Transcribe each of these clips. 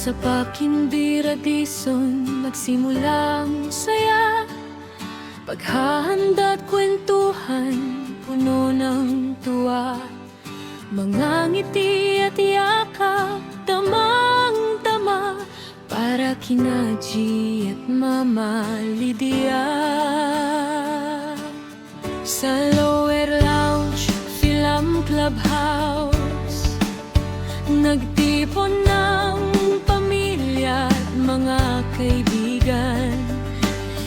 Sa Pakindira Dison nagsimulang saya, paghahanda't kwentuhan, puno ng tuwa. Mga ngiti at yakap, damang-dama, para kina G at Mama Lydia. Sa Lower Lounge, Film Clubhouse, nagtipon ng pamilya at mga kaibigan.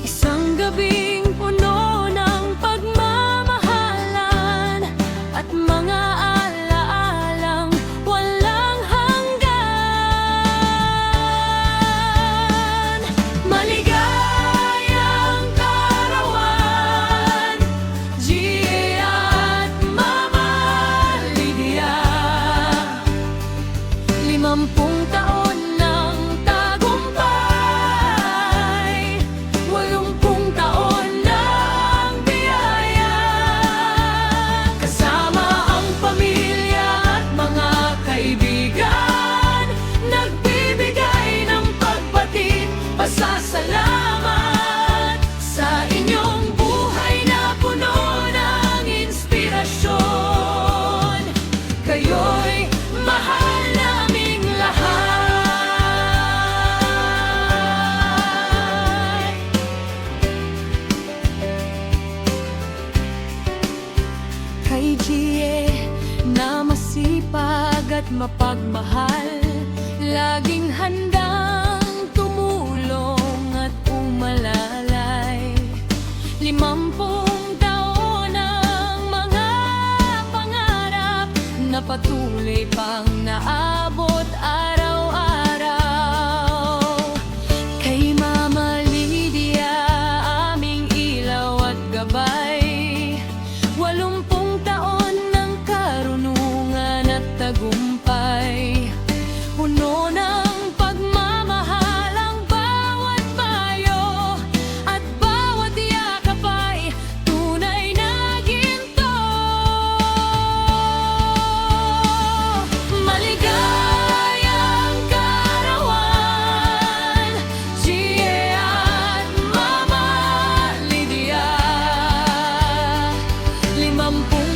Isang gabing puno ng pagmamahalan at mga alaalang walang hanggan. Maligayang karawan, Gia at Mama Lydia. 50 taon ng tagumpay, 80 taon ng biyaya. Kasama ang pamilya at mga kaibigan, nagbibigay ng pagbatid, pasasalamat sa inyong buhay na puno ng inspirasyon. Kayo'y mahal naming lahat. Kay Gie na masipag at mapagmahal, laging handang tumulong at umalalay. 50 taon ang mga pangarap na patuloy pang naabot araw-araw. Kay Mama Lydia, aming ilaw at gabay, 80 taon ng karunungan at tagumpay. Puno ng pagmamahal ang bawat payo at bawat yakap ay tunay na ginto. Maligayang karawan, Gia at Mama Lydia. 50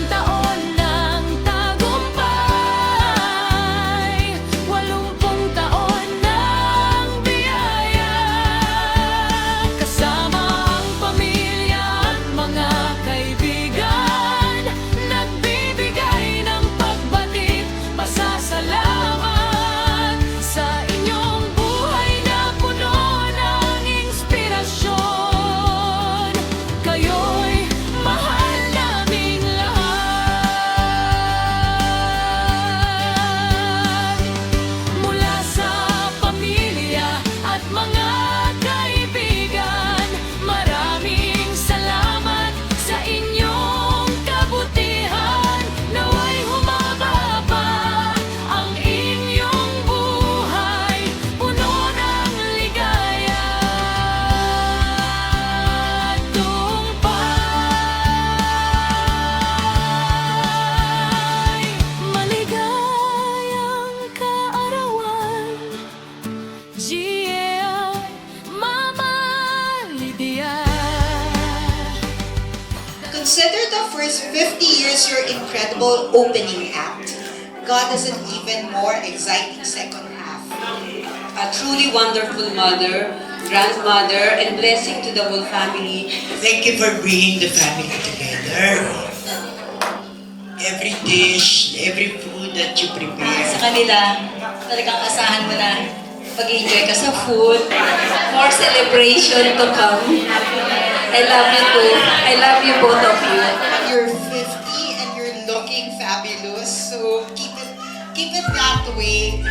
taon ng tagumpay, 80 taon ng biyaya. Kasama ang pamilya at mga kaibigan, nagbibigay ng pagbatid, pasasalamat sa inyong buhay na puno ng inspirasyon. Kayo'y mahal naming lahat. Mula sa pamilya at mga kaibigan, maraming salamat sa inyong kabutihan. Nawa'y humaba pa ang inyong buhay, puno ng ligaya at tagumpay. Maligayang kaarawan, Gia, Mama Lydia. Consider the first 50 years your incredible opening act. God has an even more exciting second half. A truly wonderful mother, grandmother, and blessing to the whole family. Thank you for bringing the family together. Every dish, every food that you Sa prepare. kanila, talagang asahan mo na pag-enjoy ka sa food. More celebration to come. I love you too. I love you, both of you. You're 50 and you're looking fabulous, so keep it that way.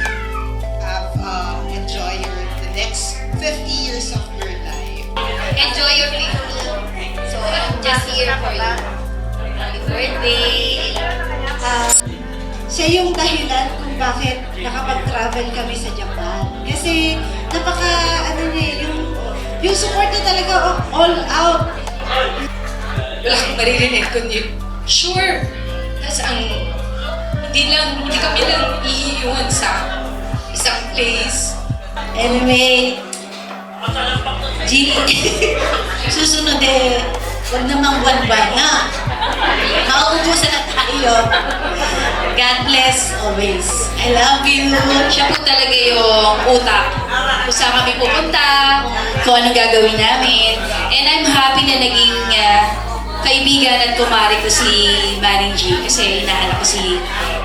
Enjoy the next 50 years of your life. Enjoy your 50. So I'm just here for you. Happy birthday. Siya yung dahilan kung bakit nakapag-travel kami sa Japan. Kasi yung support niya talaga all out. Wala kang maririnig kundi, sure. Tapos hindi kami lang iiwan sa isang place. Anyway, G, susunod huwag namang buwan-buwan na. Mauubusan na tayo. God bless always. I love you. Siya po talaga yung utak. Kung saan kami pupunta, kung anong gagawin namin. And I'm happy na naging kaibigan at kumari ko si Manning G kasi hinahanap ko si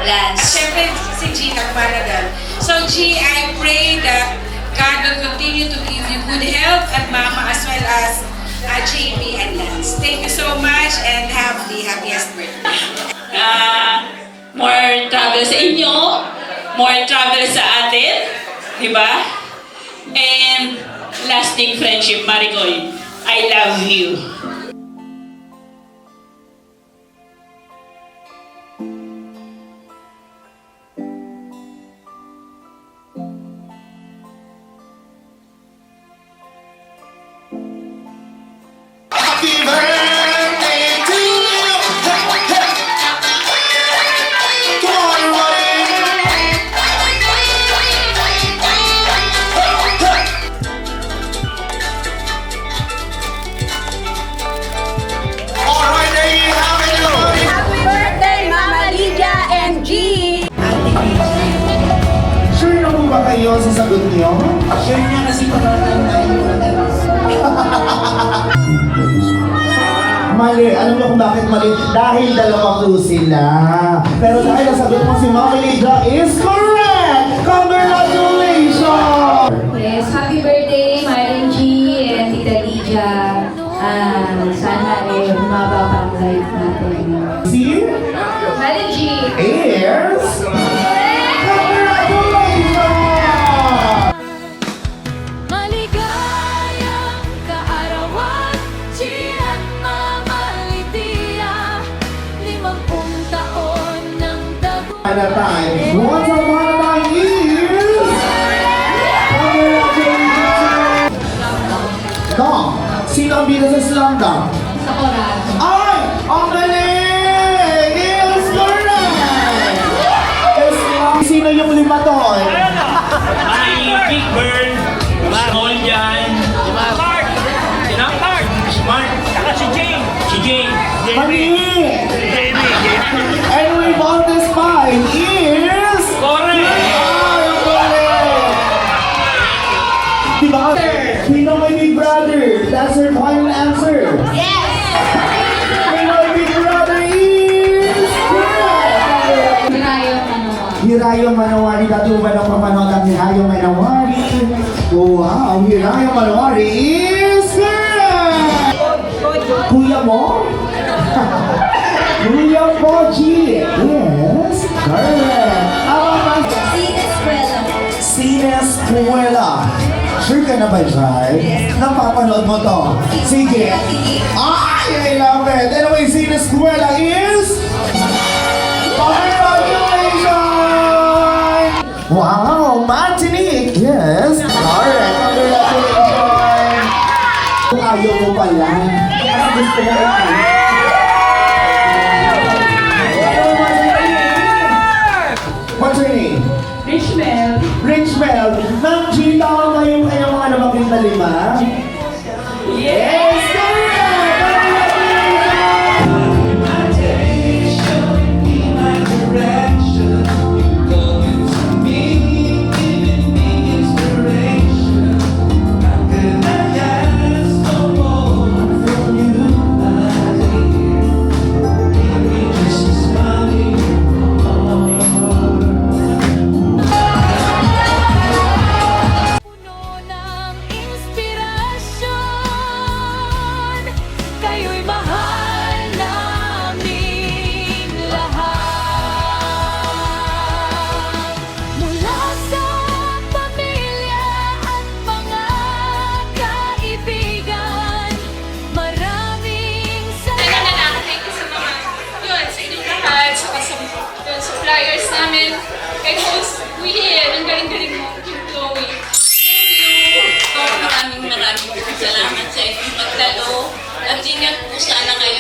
Lance. Siyempre, si G nagpanagal. So G, I pray that God will continue to give you good health at Mama as well as JP and Lance. Thank you so much and have the happiest birthday. More travel sa inyo, more travel sa atin, di ba? And lasting friendship, Marigoy. I love you. Happy birthday to you. Come on, all right, there you have it, everybody. Happy birthday, Mama Lydia and G! Sure na po ba kayo sa sagot niyo? Sure niya kasi pagkakantay Mali, alam niyo kung bakit mali? Dahil dalawa po sila. Pero dahil ang sagot mo si Mama Lydia is correct! Congratulations! Yes, happy birthday, Maring G and Tita Lydia. Sana humaba pa ang life natin. See? Maring G! Is... Congratulations! Maligayang kaarawan, G at Mama Lydia. 50 taon ng dago. At time, once upon a time is... Congratulations! Dong, sino ang bida sa Slumdog? Sa oras. Ay! Ang galing! Is correct! Sino yung lima doon? Ay, Big Bird, Small Jan, Mark, sino? Mark, saka si Jane. Si Jane. Mali! And with all this five is... Correct! Ay, ang galing! Diba? Sino may big brother? That's her final answer. Yes! Sino may big brother is... correct! Hirayong Manawari, datuban ang papanood ang Hirayong Manawari. Wow, Hirayong Manawari is correct! Kuya mo? Kuya Poji, yes, correct. Cine Escuela. Sure ka na ba, Jai? Yes. Napapanood mo to? Sige. Ay, I love it. Anyway, Cine Escuela is... Congratulations! Wow, Martinique! Yes, correct. Congratulations! Kung ayaw mo pala, kasi gusto mo rin. What's your name? Richmel. Richmel. Ma'am G, tama ba yung kanyang mga nabaking na lima? Yes! Correct! Puno ng inspirasyon, kayo'y mahal namin lahat. Mula sa pamilya at mga kaibigan, maraming salamat. Thank you sa mga yun, sa inyong lahat, sa suppliers namin, kay host Kuya, ang galing-galing mo, keep going. Thank you! Maraming salamat sa inyong pagdalo. At ingat po sana kayo